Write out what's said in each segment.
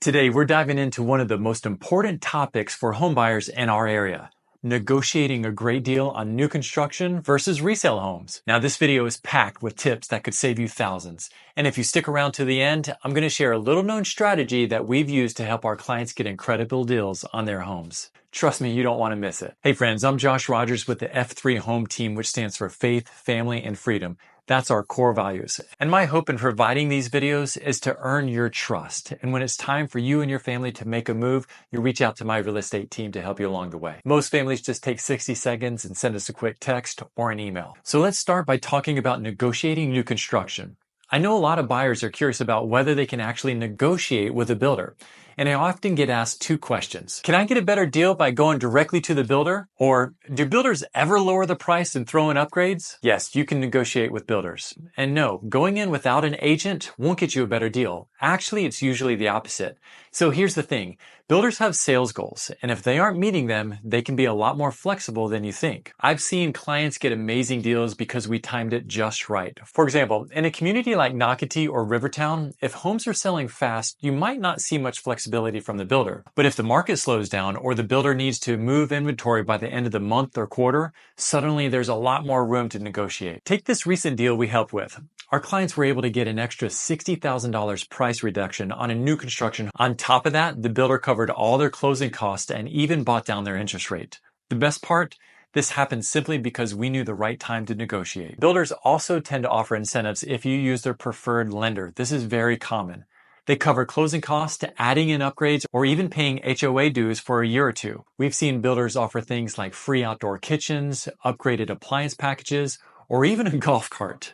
Today, we're diving into one of the most important topics for homebuyers in our area, negotiating a great deal on new construction versus resale homes. Now, this video is packed with tips that could save you thousands. And if you stick around to the end, I'm going to share a little known strategy that we've used to help our clients get incredible deals on their homes. Trust me, you don't want to miss it. Hey friends, I'm Josh Rogers with the F3 Home Team, which stands for Faith, Family, and Freedom. That's our core values. And my hope in providing these videos is to earn your trust. And when it's time for you and your family to make a move, you reach out to my real estate team to help you along the way. Most families just take 60 seconds and send us a quick text or an email. So let's start by talking about negotiating new construction. I know a lot of buyers are curious about whether they can actually negotiate with a builder. And I often get asked two questions. Can I get a better deal by going directly to the builder? Or do builders ever lower the price and throw in upgrades? Yes, you can negotiate with builders. And no, going in without an agent won't get you a better deal. Actually, it's usually the opposite. So here's the thing. Builders have sales goals, and if they aren't meeting them, they can be a lot more flexible than you think. I've seen clients get amazing deals because we timed it just right. For example, in a community like Nocatee or Rivertown, if homes are selling fast, you might not see much flexibility from the builder. But if the market slows down or the builder needs to move inventory by the end of the month or quarter, suddenly there's a lot more room to negotiate. Take this recent deal we helped with. Our clients were able to get an extra $60,000 price reduction on a new construction. On top of that, the builder covered all their closing costs and even brought down their interest rate. The best part? This happened simply because we knew the right time to negotiate. Builders also tend to offer incentives if you use their preferred lender. This is very common. They cover closing costs, adding in upgrades, or even paying HOA dues for a year or two. We've seen builders offer things like free outdoor kitchens, upgraded appliance packages, or even a golf cart.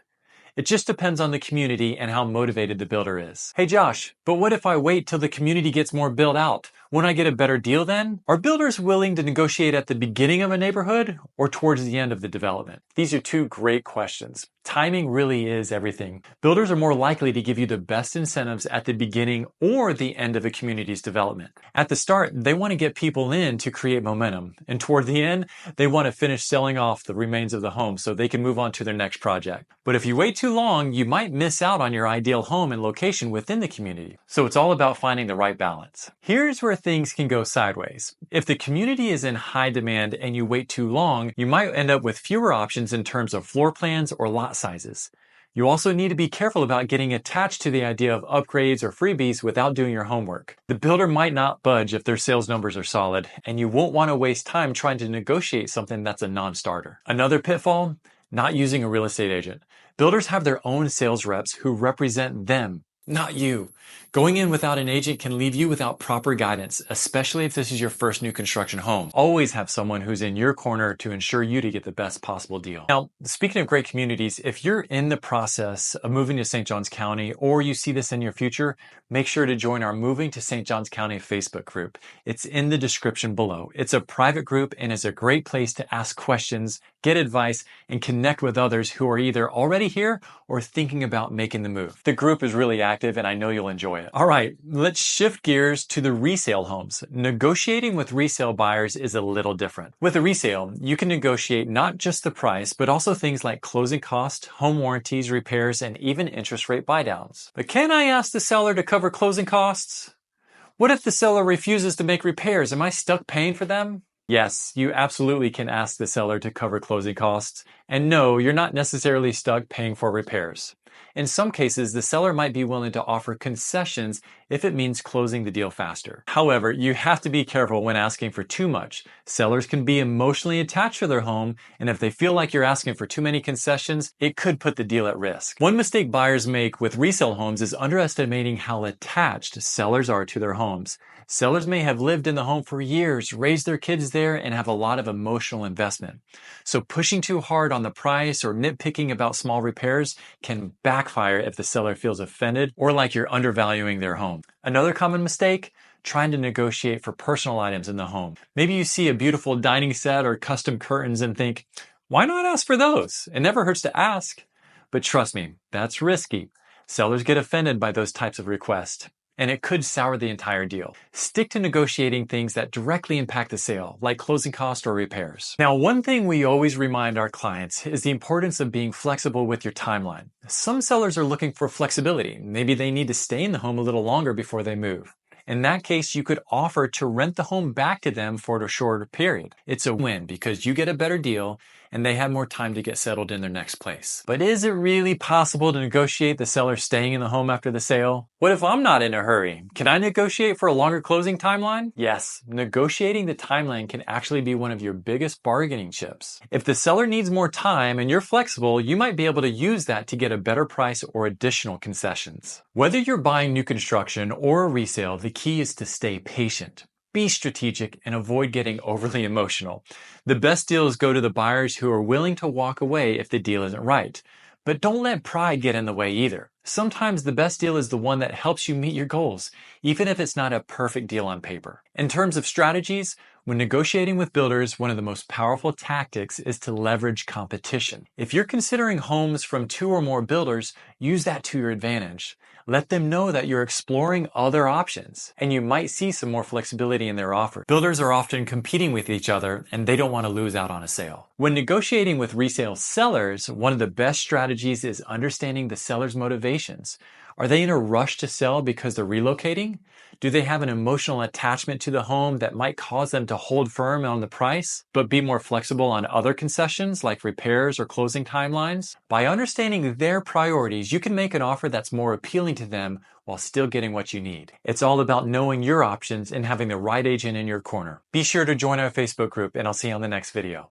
It just depends on the community and how motivated the builder is. Hey Josh, but what if I wait till the community gets more built out? Won't I get a better deal then? Are builders willing to negotiate at the beginning of a neighborhood or towards the end of the development? These are two great questions. Timing really is everything. Builders are more likely to give you the best incentives at the beginning or the end of a community's development. At the start, they want to get people in to create momentum. And toward the end, they want to finish selling off the remains of the home so they can move on to their next project. But if you wait too long, you might miss out on your ideal home and location within the community. So it's all about finding the right balance. Here's where things can go sideways. If the community is in high demand and you wait too long, you might end up with fewer options in terms of floor plans or lot sizes. You also need to be careful about getting attached to the idea of upgrades or freebies without doing your homework. The builder might not budge if their sales numbers are solid, and you won't want to waste time trying to negotiate something that's a non-starter. Another pitfall? Not using a real estate agent. Builders have their own sales reps who represent them, not you. Going in without an agent can leave you without proper guidance, especially if this is your first new construction home. Always have someone who's in your corner to ensure you to get the best possible deal. Now, speaking of great communities, if you're in the process of moving to St. Johns County or you see this in your future, make sure to join our Moving to St. Johns County Facebook group. It's in the description below. It's a private group and is a great place to ask questions, get advice, and connect with others who are either already here or thinking about making the move. The group is really active and I know you'll enjoy it. All right, let's shift gears to the resale homes. Negotiating with resale buyers is a little different. With a resale, you can negotiate not just the price, but also things like closing costs, home warranties, repairs, and even interest rate buydowns. But can I ask the seller to cover closing costs? What if the seller refuses to make repairs? Am I stuck paying for them? Yes, you absolutely can ask the seller to cover closing costs. And no, you're not necessarily stuck paying for repairs. In some cases, the seller might be willing to offer concessions if it means closing the deal faster. However, you have to be careful when asking for too much. Sellers can be emotionally attached to their home, and if they feel like you're asking for too many concessions, it could put the deal at risk. One mistake buyers make with resale homes is underestimating how attached sellers are to their homes. Sellers may have lived in the home for years, raised their kids there, and have a lot of emotional investment. So pushing too hard on the price or nitpicking about small repairs can backfire if the seller feels offended or like you're undervaluing their home. Another common mistake? Trying to negotiate for personal items in the home. Maybe you see a beautiful dining set or custom curtains and think, why not ask for those? It never hurts to ask. But trust me, that's risky. Sellers get offended by those types of requests, and it could sour the entire deal. Stick to negotiating things that directly impact the sale, like closing costs or repairs. Now, one thing we always remind our clients is the importance of being flexible with your timeline. Some sellers are looking for flexibility. Maybe they need to stay in the home a little longer before they move. In that case, you could offer to rent the home back to them for a shorter period. It's a win because you get a better deal and they have more time to get settled in their next place. But is it really possible to negotiate the seller staying in the home after the sale? What if I'm not in a hurry? Can I negotiate for a longer closing timeline? Yes, negotiating the timeline can actually be one of your biggest bargaining chips. If the seller needs more time and you're flexible, you might be able to use that to get a better price or additional concessions. Whether you're buying new construction or a resale, the key is to stay patient. Be strategic and avoid getting overly emotional. The best deals go to the buyers who are willing to walk away if the deal isn't right. But don't let pride get in the way either. Sometimes the best deal is the one that helps you meet your goals, even if it's not a perfect deal on paper. In terms of strategies, when negotiating with builders, one of the most powerful tactics is to leverage competition. If you're considering homes from 2 or more builders, use that to your advantage. Let them know that you're exploring other options, and you might see some more flexibility in their offer. Builders are often competing with each other, and they don't want to lose out on a sale. When negotiating with resale sellers, one of the best strategies is understanding the seller's motivations. Are they in a rush to sell because they're relocating? Do they have an emotional attachment to the home that might cause them to hold firm on the price, but be more flexible on other concessions like repairs or closing timelines? By understanding their priorities, you can make an offer that's more appealing to them while still getting what you need. It's all about knowing your options and having the right agent in your corner. Be sure to join our Facebook group, and I'll see you on the next video.